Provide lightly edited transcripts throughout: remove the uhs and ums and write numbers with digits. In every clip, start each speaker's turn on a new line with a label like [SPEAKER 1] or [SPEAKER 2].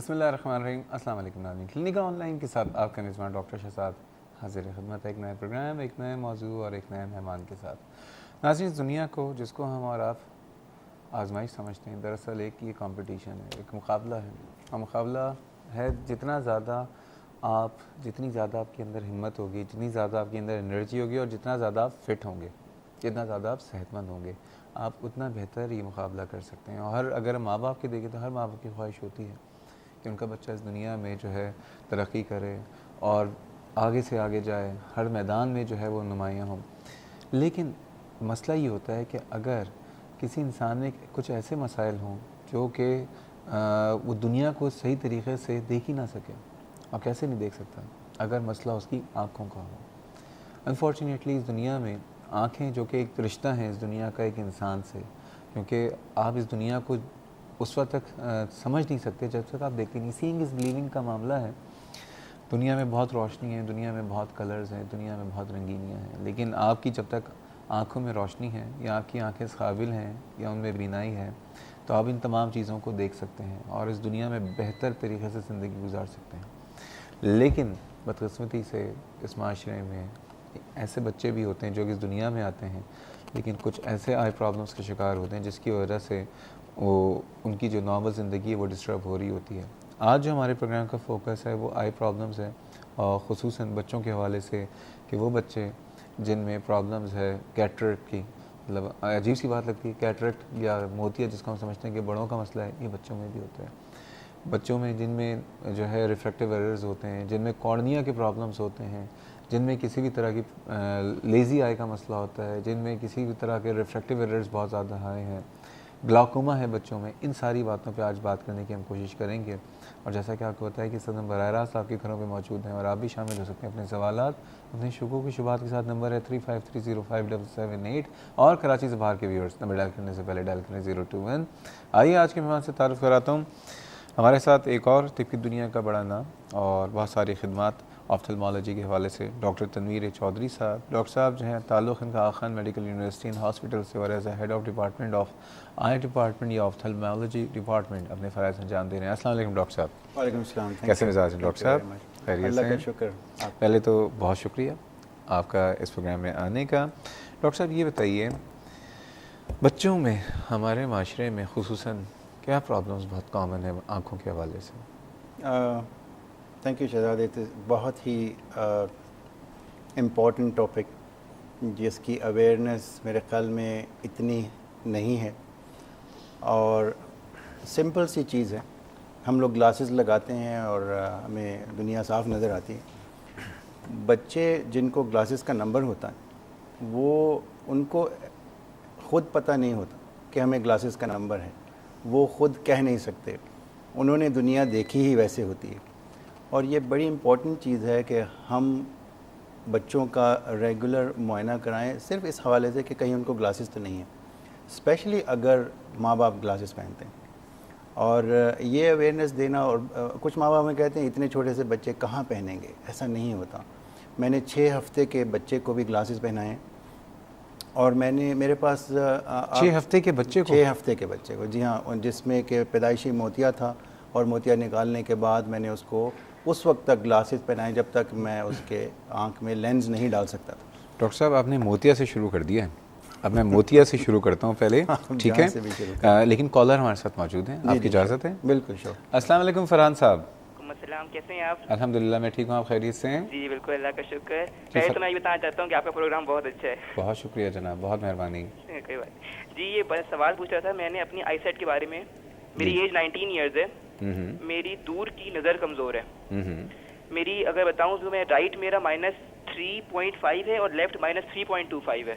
[SPEAKER 1] بسم اللہ الرحمن الرحیم. السلام علیکم ناظرین. کلینک آن لائن کے ساتھ آپ کا میزبان ڈاکٹر شہزاد حاضر خدمت ہے. ایک نئے پروگرام، ایک نئے موضوع اور ایک نئے مہمان کے ساتھ. ناظرین، اس دنیا کو جس کو ہم اور آپ آزمائش سمجھتے ہیں، دراصل ایک یہ کمپٹیشن ہے، ایک مقابلہ ہے. اور مقابلہ ہے جتنی زیادہ آپ کے اندر ہمت ہوگی، جتنی زیادہ آپ کے اندر انرجی ہوگی اور جتنا زیادہ آپ فٹ ہوں گے، جتنا زیادہ آپ صحت مند ہوں گے، آپ اتنا بہتر یہ مقابلہ کر سکتے ہیں. اور اگر ماں باپ کے دیکھیں تو ہر ماں باپ کی خواہش ہوتی ہے کہ ان کا بچہ اس دنیا میں جو ہے ترقی کرے اور آگے سے آگے جائے، ہر میدان میں جو ہے وہ نمایاں ہوں. لیکن مسئلہ یہ ہوتا ہے کہ اگر کسی انسان میں کچھ ایسے مسائل ہوں جو کہ وہ دنیا کو صحیح طریقے سے دیکھ ہی نہ سکے. اور کیسے نہیں دیکھ سکتا؟ اگر مسئلہ اس کی آنکھوں کا ہو. انفارچونیٹلی اس دنیا میں آنکھیں جو کہ ایک رشتہ ہیں اس دنیا کا ایک انسان سے، کیونکہ آپ اس دنیا کو اس وقت تک سمجھ نہیں سکتے جب تک آپ دیکھتے نہیں. سینگ از بلیونگ کا معاملہ ہے. دنیا میں بہت روشنی ہے، دنیا میں بہت کلرز ہیں، دنیا میں بہت رنگینیاں ہیں، لیکن آپ کی جب تک آنکھوں میں روشنی ہے یا آپ کی آنکھیں اس قابل ہیں یا ان میں بینائی ہے تو آپ ان تمام چیزوں کو دیکھ سکتے ہیں اور اس دنیا میں بہتر طریقے سے زندگی گزار سکتے ہیں. لیکن بدقسمتی سے اس معاشرے میں ایسے بچے بھی ہوتے ہیں جو کہ اس دنیا میں آتے ہیں لیکن کچھ ایسے آئی پرابلمس کے شکار ہوتے ہیں جس کی وجہ سے وہ ان کی جو نارمل زندگی ہے وہ ڈسٹرب ہو رہی ہوتی ہے. آج جو ہمارے پروگرام کا فوکس ہے وہ آئی پرابلمس ہے، اور خصوصاً بچوں کے حوالے سے کہ وہ بچے جن میں پرابلمز ہے کیٹریکٹ کی. مطلب عجیب سی بات لگتی ہے، کیٹریکٹ یا موتیا جس کو ہم سمجھتے ہیں کہ بڑوں کا مسئلہ ہے، یہ بچوں میں بھی ہوتا ہے. بچوں میں جن میں جو ہے ریفریکٹیو ایررز ہوتے ہیں، جن میں کارنیا کے پرابلمس ہوتے ہیں، جن میں کسی بھی طرح کی لیزی آئی کا مسئلہ ہوتا ہے، جن میں کسی بھی طرح کے ریفریکٹیو ایررز بہت زیادہ ہائی ہیں، گلاکوما ہے بچوں میں. ان ساری باتوں پہ آج بات کرنے کی ہم کوشش کریں گے. اور جیسا کہ آپ کو بتایا کہ سدن براہ راست آپ کے گھروں پہ موجود ہیں اور آپ بھی شامل ہو سکتے ہیں اپنے سوالات اپنے شکوک و شبہات کے ساتھ. نمبر ہے 35305778 اور کراچی سے باہر کے ویورز نمبر ڈائل کرنے سے پہلے ڈائل کریں 021. آئیے آج کے مہمان سے تعارف کراتا ہوں. ہمارے ساتھ ایک اور طب کی دنیا کا بڑا نام اور بہت ساری خدمات آفٹلمالوجی کے حوالے سے ڈاکٹر تنویر چودھری صاحب. ڈاکٹر صاحب جو ہیں تعلق ان کا Aga Khan medical university and hospital سے اور as a head of department of eye department یا آفٹلمالوجی ڈپارٹمنٹ اپنے فرائض انجام دے رہے ہیں. السلام علیکم ڈاکٹر صاحب.
[SPEAKER 2] وعلیکم السلام.
[SPEAKER 1] کیسے مزاج ہیں ڈاکٹر صاحب؟ خیریت سے؟
[SPEAKER 2] اللہ کا شکر.
[SPEAKER 1] پہلے تو بہت شکریہ آپ کا اس پروگرام میں آنے کا. ڈاکٹر صاحب یہ بتائیے، بچوں میں ہمارے معاشرے میں خصوصاً کیا پرابلمس بہت کامن ہیں آنکھوں کے حوالے سے؟
[SPEAKER 2] Thank you Shahzad. بہت ہی امپورٹنٹ ٹاپک جس کی اویئرنیس میرے خیال میں اتنی نہیں ہے، اور سمپل سی چیز ہے. ہم لوگ گلاسز لگاتے ہیں اور ہمیں دنیا صاف نظر آتی ہے. بچے جن کو گلاسز کا نمبر ہوتا ہے وہ ان کو خود پتہ نہیں ہوتا کہ ہمیں گلاسز کا نمبر ہے. وہ خود کہہ نہیں سکتے، انہوں نے دنیا دیکھی ہی ویسے ہوتی ہے. اور یہ بڑی امپورٹنٹ چیز ہے کہ ہم بچوں کا ریگولر معائنہ کرائیں، صرف اس حوالے سے کہ کہیں ان کو گلاسز تو نہیں ہیں، اسپیشلی اگر ماں باپ گلاسز پہنتے ہیں. اور یہ اویئرنیس دینا. اور کچھ ماں باپ میں کہتے ہیں اتنے چھوٹے سے بچے کہاں پہنیں گے، ایسا نہیں ہوتا. میں نے 6 ہفتے کے بچے کو بھی گلاسز پہنائے ہیں، اور میں نے میرے پاس
[SPEAKER 1] 6 ہفتے کے بچے کو
[SPEAKER 2] 6 ہفتے کے بچے کو، جی ہاں، جس میں کہ پیدائشی موتیا تھا، اور موتیا نکالنے کے بعد میں نے اس کو اس وقت تک گلاسز پہنائے جب تک میں اس کے آنکھ میں لینز نہیں ڈال سکتا تھا.
[SPEAKER 1] ڈاکٹر صاحب آپ نے موتیا سے شروع کر دیا ہے. اب میں موتیا سے شروع کرتا ہوں پہلے، ٹھیک ہے؟ لیکن کالر ہمارے ساتھ موجود ہیں، آپ کی اجازت ہے؟
[SPEAKER 2] بالکل شور.
[SPEAKER 1] السلام علیکم فرحان صاحب.
[SPEAKER 3] السلام، کیسے ہیں آپ؟
[SPEAKER 1] الحمدللہ میں ٹھیک ہوں، آپ خیریت سے ہیں؟
[SPEAKER 3] جی بالکل، اللہ کا شکر ہے. پہلے تو میں یہ بتانا چاہتا ہوں کہ آپ کا پروگرام بہت اچھا ہے.
[SPEAKER 1] بہت شکریہ جناب، بہت مہربانی.
[SPEAKER 3] کوئی بات. جی یہ بس سوال پوچھ رہا تھا میں نے اپنی آئی سیٹ کے بارے میں. میری ایج 19 ایئرز ہے. میری دور کی نظر کمزور ہے. میری اگر بتاؤں تو میں رائٹ میرا -3.5 ہے اور لیفٹ -3.25 ہے.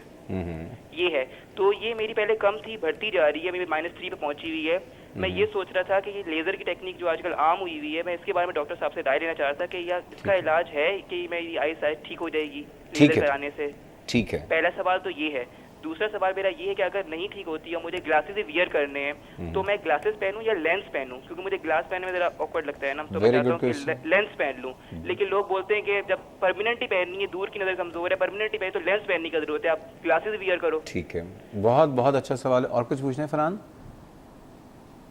[SPEAKER 3] یہ ہے تو یہ میری پہلے کم تھی، بڑھتی جا رہی ہے، میری -3 پہ پہنچی ہوئی ہے. میں یہ سوچ رہا تھا کہ یہ لیزر کی ٹیکنیک جو آج کل عام ہوئی ہوئی ہے، میں اس کے بارے میں ڈاکٹر صاحب سے رائے لینا چاہ رہا تھا کہ یا اس کا علاج ہے کہ میری آئی سائٹ ٹھیک ہو جائے گی لیزر کرانے سے.
[SPEAKER 1] ٹھیک ہے.
[SPEAKER 3] پہلا سوال تو یہ ہے. دوسرا سوال میرا یہ ہے کہ اگر نہیں ٹھیک ہوتی ہے، مجھے گلاسز ویئر کرنے ہیں، تو میں گلاسز پہنوں یا لینس پہنوں؟ کیونکہ مجھے گلاس پہننے میں ذرا آکورڈ لگتا ہے نا، تو میں چاہتا ہوں کہ لینس پہن لوں. لیکن لوگ بولتے ہیں کہ جب پرماننٹلی پہننی ہے، دور کی نظر کمزور ہے، پرماننٹلی پہنے تو لینس پہننے کی ضرورت ہے، آپ گلاسز ویئر کرو.
[SPEAKER 1] ٹھیک ہے، بہت بہت اچھا سوال ہے. اور کچھ پوچھنا ہے فرحان؟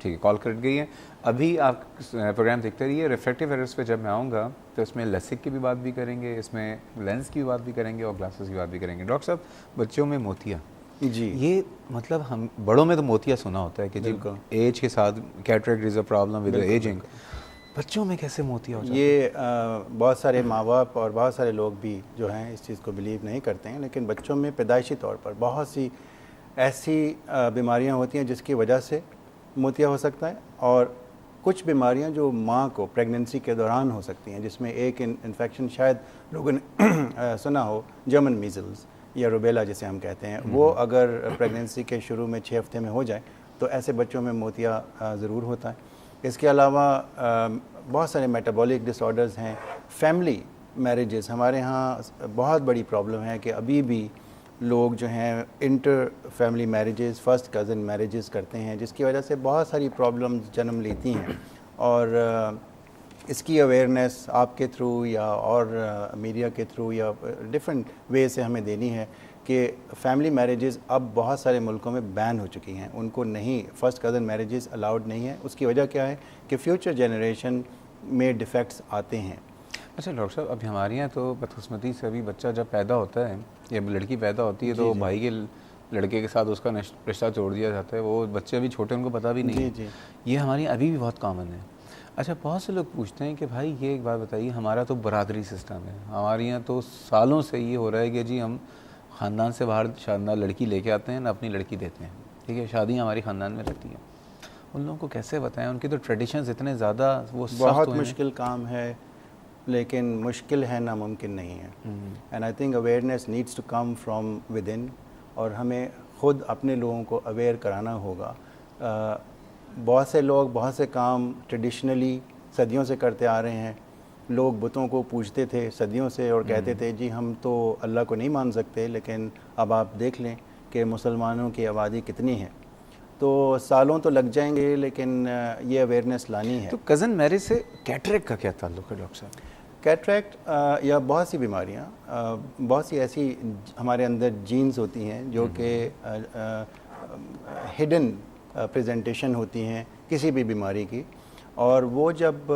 [SPEAKER 1] ٹھیک ہے کال کٹ گئی ہے. ابھی آپ پروگرام دیکھتے رہیے. ریفریکٹیو ایررز پہ جب میں آؤں گا تو اس میں لسک کی بھی بات بھی کریں گے, اس میں لینس کی بھی بات بھی کریں گے, اور گلاسز کی بات بھی کریں گے. ڈاکٹر صاحب بچوں میں موتیا,
[SPEAKER 2] جی
[SPEAKER 1] یہ مطلب ہم بڑوں میں تو موتیا سنا ہوتا ہے کہ جی ایج کے ساتھ cataract is a problem with ageing, بچوں میں کیسے موتیا ہو جاتا ہے؟
[SPEAKER 2] یہ بہت سارے ماں باپ اور بہت سارے لوگ بھی جو ہیں اس چیز کو بلیو نہیں کرتے ہیں, لیکن بچوں میں پیدائشی طور پر بہت سی ایسی بیماریاں ہوتی ہیں جس کی وجہ سے موتیا ہو سکتا ہے, اور کچھ بیماریاں جو ماں کو پریگننسی کے دوران ہو سکتی ہیں, جس میں ایک انفیکشن شاید لوگوں نے سنا ہو, جرمن میزلز یا روبیلا جسے ہم کہتے ہیں, وہ اگر پریگننسی کے شروع میں 6 ہفتے میں ہو جائے تو ایسے بچوں میں موتیا ضرور ہوتا ہے. اس کے علاوہ بہت سارے میٹابولک ڈس آرڈرز ہیں. فیملی میریجز ہمارے ہاں بہت بڑی پرابلم ہے کہ ابھی بھی لوگ جو ہیں inter family marriages, first cousin marriages کرتے ہیں, جس کی وجہ سے بہت ساری پرابلمز جنم لیتی ہیں. اور اس کی اویئرنیس آپ کے تھرو یا اور میڈیا کے تھرو یا ڈفرینٹ وے سے ہمیں دینی ہے کہ فیملی میریجز اب بہت سارے ملکوں میں بین ہو چکی ہیں, ان کو نہیں, فرسٹ کزن میریجز الاؤڈ نہیں ہیں. اس کی وجہ کیا ہے کہ فیوچر جنریشن میں ڈیفیکٹس آتے ہیں.
[SPEAKER 1] اچھا ڈاکٹر صاحب, اب ہمارے یہاں تو بدقسمتی سے ابھی بچہ جب پیدا ہوتا ہے یا لڑکی پیدا ہوتی ہے تو بھائی کے لڑکے کے ساتھ اس کا رشتہ توڑ دیا جاتا ہے. وہ بچے ابھی چھوٹے, ان کو پتہ بھی نہیں ہے. یہ ہمارے یہاں ابھی بھی بہت کامن ہے. اچھا بہت سے لوگ پوچھتے ہیں کہ بھائی یہ ایک بات بتائیے, ہمارا تو برادری سسٹم ہے, ہمارے یہاں تو سالوں سے یہ ہو رہا ہے کہ جی ہم خاندان سے باہر شاندار لڑکی لے کے آتے ہیں نہ اپنی لڑکی دیتے ہیں, ٹھیک ہے, شادیاں ہماری خاندان میں رہتی ہیں. ان لوگوں کو کیسے بتائیں؟ ان کی تو ٹریڈیشنز اتنے زیادہ وہ
[SPEAKER 2] بہت مشکل کام ہے, لیکن مشکل ہے, ناممکن نہیں ہے. And I think awareness needs to come from within, اور ہمیں خود اپنے لوگوں کو اویئر کرانا ہوگا. بہت سے لوگ بہت سے کام ٹریڈیشنلی صدیوں سے کرتے آ رہے ہیں. لوگ بتوں کو پوجتے تھے صدیوں سے اور کہتے تھے جی ہم تو اللہ کو نہیں مان سکتے, لیکن اب آپ دیکھ لیں کہ مسلمانوں کی آبادی کتنی ہے. تو سالوں تو لگ جائیں گے, لیکن یہ اویئرنیس لانی ہے.
[SPEAKER 1] تو کزن میرج سے کیٹریکٹ کا کیا تعلق ہے ڈاکٹر صاحب؟
[SPEAKER 2] کیٹریکٹ یا بہت سی بیماریاں, بہت سی ایسی ہمارے اندر جینز ہوتی ہیں جو کہ ہڈن پریزنٹیشن ہوتی ہیں کسی بھی بیماری کی, اور وہ جب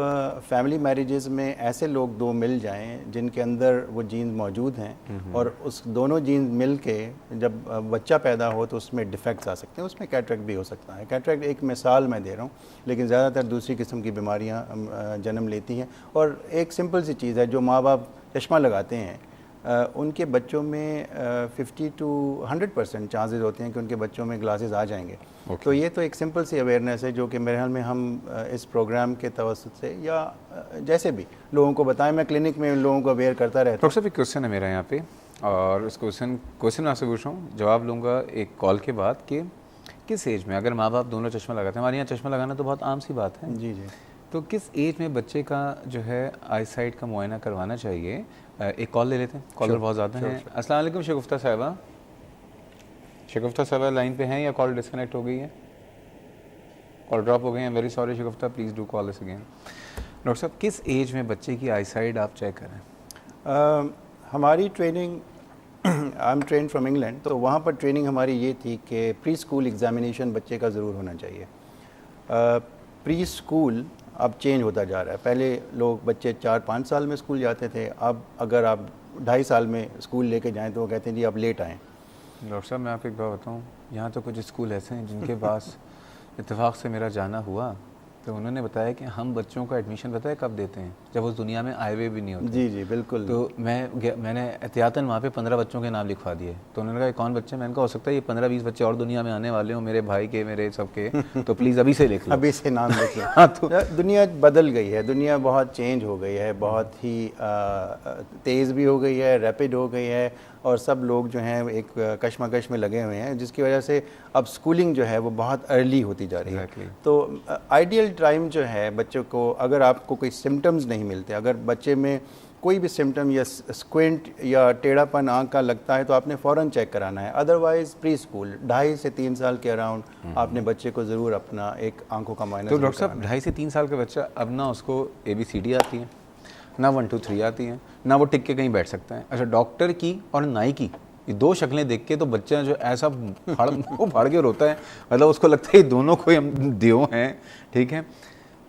[SPEAKER 2] فیملی میریجز میں ایسے لوگ دو مل جائیں جن کے اندر وہ جینز موجود ہیں, اور اس دونوں جینز مل کے جب بچہ پیدا ہو تو اس میں ڈیفیکٹس آ سکتے ہیں. اس میں کیٹریکٹ بھی ہو سکتا ہے. کیٹریکٹ ایک مثال میں دے رہا ہوں, لیکن زیادہ تر دوسری قسم کی بیماریاں جنم لیتی ہیں. اور ایک سمپل سی چیز ہے, جو ماں باپ چشمہ لگاتے ہیں ان کے بچوں میں 50 to 100% چانسز ہوتے ہیں کہ ان کے بچوں میں گلاسز آ جائیں گے. تو یہ تو ایک سمپل سی اویئرنیس ہے جو کہ میرے خیال میں ہم اس پروگرام کے توسط سے یا جیسے بھی لوگوں کو بتائیں. میں کلینک میں ان لوگوں کو اویئر کرتا رہتا ہوں.
[SPEAKER 1] ڈاکٹر صاحب ایک کوشچن ہے میرا یہاں پہ, اور اس کوشچن آپ سے پوچھ رہا ہوں, جواب لوں گا ایک کال کے بعد, کہ کس ایج میں اگر ماں باپ دونوں چشمہ لگاتے ہیں, ہمارے یہاں چشمہ لگانا تو بہت عام سی بات ہے,
[SPEAKER 2] جی جی,
[SPEAKER 1] تو کس ایج میں بچے کا جو ہے آئی سائٹ کا معائنہ کروانا چاہیے؟ ایک کال لے لیتے ہیں, کالر بہت زیادہ ہیں. السلام علیکم شگفتہ صاحبہ. شگفتہ صاحبہ لائن پہ ہیں یا کال ڈسکنیکٹ ہو گئی ہے, کال ڈراپ ہو گئی ہے؟ Very sorry Shagufta, please do call us again. Doctor صاحب کس ایج میں بچے کی آئی سائٹ آپ چیک کریں؟
[SPEAKER 2] ہماری training, I am train from England, تو وہاں پر ٹریننگ ہماری یہ تھی کہ پری اسکول ایگزامینیشن بچے کا ضرور ہونا چاہیے. پری اسکول اب چینج ہوتا جا رہا ہے. پہلے لوگ بچے 4-5 سال میں اسکول جاتے تھے, اب اگر آپ 2.5 سال میں اسکول لے کے جائیں تو وہ کہتے ہیں جی اب لیٹ آئیں.
[SPEAKER 1] ڈاکٹر صاحب میں آپ کو ایک بات بتاؤں, یہاں تو کچھ اسکول ایسے ہیں جن کے پاس اتفاق سے میرا جانا ہوا تو انہوں نے بتایا کہ ہم بچوں کا ایڈمیشن بتائے کب دیتے ہیں, جب اس دنیا میں آئے ہوئے بھی نہیں ہوتے.
[SPEAKER 2] جی جی بالکل.
[SPEAKER 1] تو میں نے احتیاطاً وہاں پہ 15 بچوں کے نام لکھوا دیے. تو انہوں نے کہا یہ کون بچے؟ میں نے کہا ہو سکتا ہے یہ 15-20 بچے اور دنیا میں آنے والے ہوں, میرے بھائی کے, میرے سب کے, تو پلیز ابھی سے لکھ لو,
[SPEAKER 2] ابھی سے نام لکھ لو. دنیا بدل گئی ہے, دنیا بہت چینج ہو گئی ہے, بہت ہی تیز بھی ہو گئی ہے, ریپڈ ہو گئی ہے, اور سب لوگ جو ہیں ایک کشمکش میں لگے ہوئے ہیں, جس کی وجہ سے اب اسکولنگ جو ہے وہ بہت ارلی ہوتی جا رہی ہے. تو آئیڈیل ٹائم جو ہے بچوں کو, اگر آپ کو کوئی سمٹمز نہیں ملتے, اگر بچے میں کوئی بھی سمٹم یا اسکوینٹ یا ٹیڑھا پن آنکھ کا لگتا ہے تو آپ نے فوراً چیک کرانا ہے. ادروائز پری اسکول 2.5 سے 3 سال کے اراؤنڈ آپ نے بچے کو ضرور اپنا ایک آنکھوں کا معائنہ.
[SPEAKER 1] تو ڈاکٹر صاحب 2.5 سے 3 سال کا بچہ, اب نہ اس کو ABCD آتی ہے, نہ 1 2 3 آتی ہیں, نہ وہ ٹک کے کہیں بیٹھ سکتا ہے. اچھا ڈاکٹر کی اور نائی کی یہ دو شکلیں دیکھ کے تو بچہ جو ایسا پھاڑ کے روتا ہے, مطلب اس کو لگتا ہے یہ دونوں کوئی ہم دیو ہیں, ٹھیک ہے.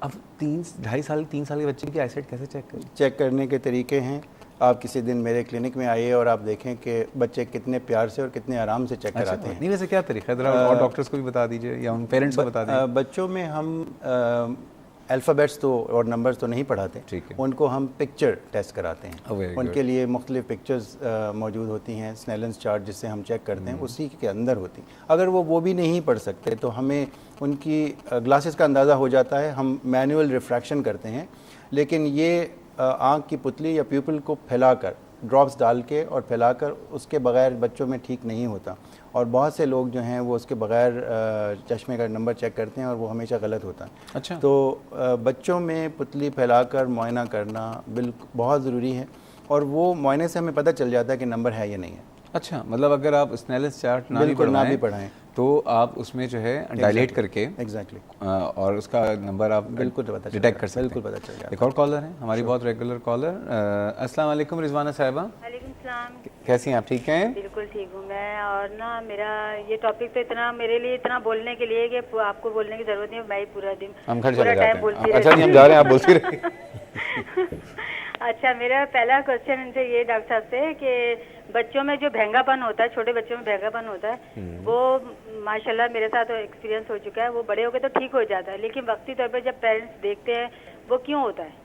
[SPEAKER 1] اب 3 سال کے بچے کی آئی سائٹ کیسے چیک کریں؟
[SPEAKER 2] چیک کرنے کے طریقے ہیں. آپ کسی دن میرے کلینک میں آئیے اور آپ دیکھیں کہ بچے کتنے پیار سے اور کتنے آرام سے چیک کراتے ہیں.
[SPEAKER 1] نہیں ویسے کیا طریقہ ہے ذرا اور ڈاکٹرس کو بھی بتا دیجیے یا ان پیرنٹس کو بتا دیجیے.
[SPEAKER 2] بچوں میں ہم الفابیٹس تو اور نمبرز تو نہیں پڑھاتے, ان کو ہم پکچر ٹیسٹ کراتے ہیں. ان کے لیے مختلف پکچرز موجود ہوتی ہیں, سنیلنس چارٹ جس سے ہم چیک کرتے ہیں اسی کے اندر ہوتی. اگر وہ بھی نہیں پڑھ سکتے تو ہمیں ان کی گلاسز کا اندازہ ہو جاتا ہے, ہم مینول ریفریکشن کرتے ہیں. لیکن یہ آنکھ کی پتلی یا پیپل کو پھیلا کر ڈراپس ڈال کے اور پھیلا کر اس کے بغیر بچوں میں ٹھیک نہیں ہوتا. اور بہت سے لوگ جو ہیں وہ اس کے بغیر چشمے کا نمبر چیک کرتے ہیں اور وہ ہمیشہ غلط ہوتا ہے.
[SPEAKER 1] اچھا.
[SPEAKER 2] تو بچوں میں پتلی پھیلا کر معائنہ کرنا بالکل بہت ضروری ہے, اور وہ معائنے سے ہمیں پتہ چل جاتا ہے کہ نمبر ہے یا نہیں ہے.
[SPEAKER 1] اچھا, مطلب اگر آپ اسنیلس چارٹ نہ بھی پڑھائیں تو آپ اس میں جو ہے ڈائلیٹ کر کے
[SPEAKER 2] ایگزیکٹلی
[SPEAKER 1] اور اس کا نمبر آپ
[SPEAKER 2] بالکل
[SPEAKER 1] ڈیٹیکٹ کر سکتے ہیں.
[SPEAKER 2] بالکل پتہ چل جاتا ہے.
[SPEAKER 1] ایک اور کالر ہیں ہماری, بہت ریگولر کالر. السلام علیکم رضوانہ صاحبہ.
[SPEAKER 4] وعلیکم السلام.
[SPEAKER 1] کیسی ہیں آپ؟ ٹھیک ہیں؟
[SPEAKER 4] بالکل ٹھیک ہوں میں. اور نا میرا یہ ٹاپک تو اتنا میرے لیے اتنا بولنے کے لیے کہ آپ کو بولنے کی ضرورت نہیں, میں ہی پورا دن
[SPEAKER 1] ہم گھر چلے جاتے ہیں.
[SPEAKER 4] اچھا
[SPEAKER 1] جی ہم جا رہے ہیں, آپ بولتی رہیے.
[SPEAKER 4] اچھا, میرا پہلا کوشچن ان سے یہ ڈاکٹر صاحب سے کہ بچوں میں جو بھینگا پن ہوتا ہے, چھوٹے بچوں میں بھینگا پن ہوتا ہے, وہ ماشاءاللہ میرے ساتھ ایکسپیرینس ہو چکا ہے, وہ بڑے ہو کے تو ٹھیک ہو جاتا ہے, لیکن وقتی طور پہ جب پیرنٹس دیکھتے ہیں وہ کیوں ہوتا ہے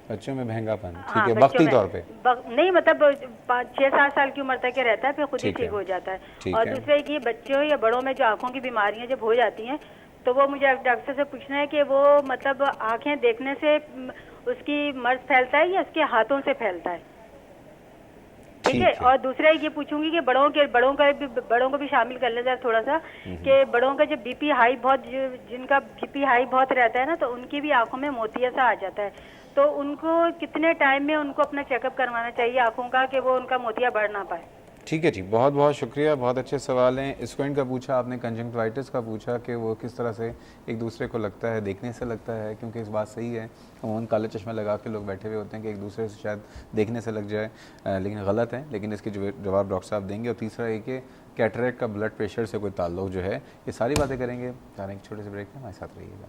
[SPEAKER 1] بچوں میں بھینگا پن؟ ٹھیک ہے, وقتی طور پہ
[SPEAKER 4] نہیں, مطلب 6-7 سال کی عمر تک رہتا ہے, پھر خود ہی ٹھیک ہو جاتا ہے. اور دوسرے یہ بچوں یا بڑوں میں جو آنکھوں کی بیماریاں جب ہو جاتی ہیں تو وہ مجھے ڈاکٹر سے پوچھنا ہے کہ وہ مطلب آنکھیں دیکھنے سے اس کی مرض پھیلتا ہے یا اس کے ہاتھوں سے پھیلتا ہے؟ ٹھیک ہے. اور دوسرا یہ پوچھوں گی کہ بڑوں کو بھی شامل کر لیں ذرا تھوڑا سا, کہ بڑوں کا جب بی پی ہائی بہت, جن کا بی پی ہائی بہت رہتا ہے نا, تو ان کی بھی آنکھوں میں موتیا سا آ جاتا ہے, تو ان کو کتنے ٹائم میں ان کو اپنا چیک اپ کروانا چاہیے آنکھوں کا کہ وہ ان کا موتیا بڑھ نہ پائے؟
[SPEAKER 1] ٹھیک ہے جی, بہت بہت شکریہ, بہت اچھے سوال ہیں. اسکوائنٹ کا پوچھا آپ نے, کنجنکٹیوائٹس کا پوچھا کہ وہ کس طرح سے ایک دوسرے کو لگتا ہے, دیکھنے سے لگتا ہے, کیونکہ اس بات صحیح ہے عموماً کالا چشمہ لگا کے لوگ بیٹھے ہوئے ہوتے ہیں کہ ایک دوسرے سے شاید دیکھنے سے لگ جائے, لیکن غلط ہے. لیکن اس کے جواب ڈاکٹر صاحب دیں گے. اور تیسرا یہ کہ کیٹریکٹ کا بلڈ پریشر سے کوئی تعلق جو ہے, یہ ساری باتیں کریں گے. ایک چھوٹے سے بریک میں ہمارے ساتھ رہیے گا.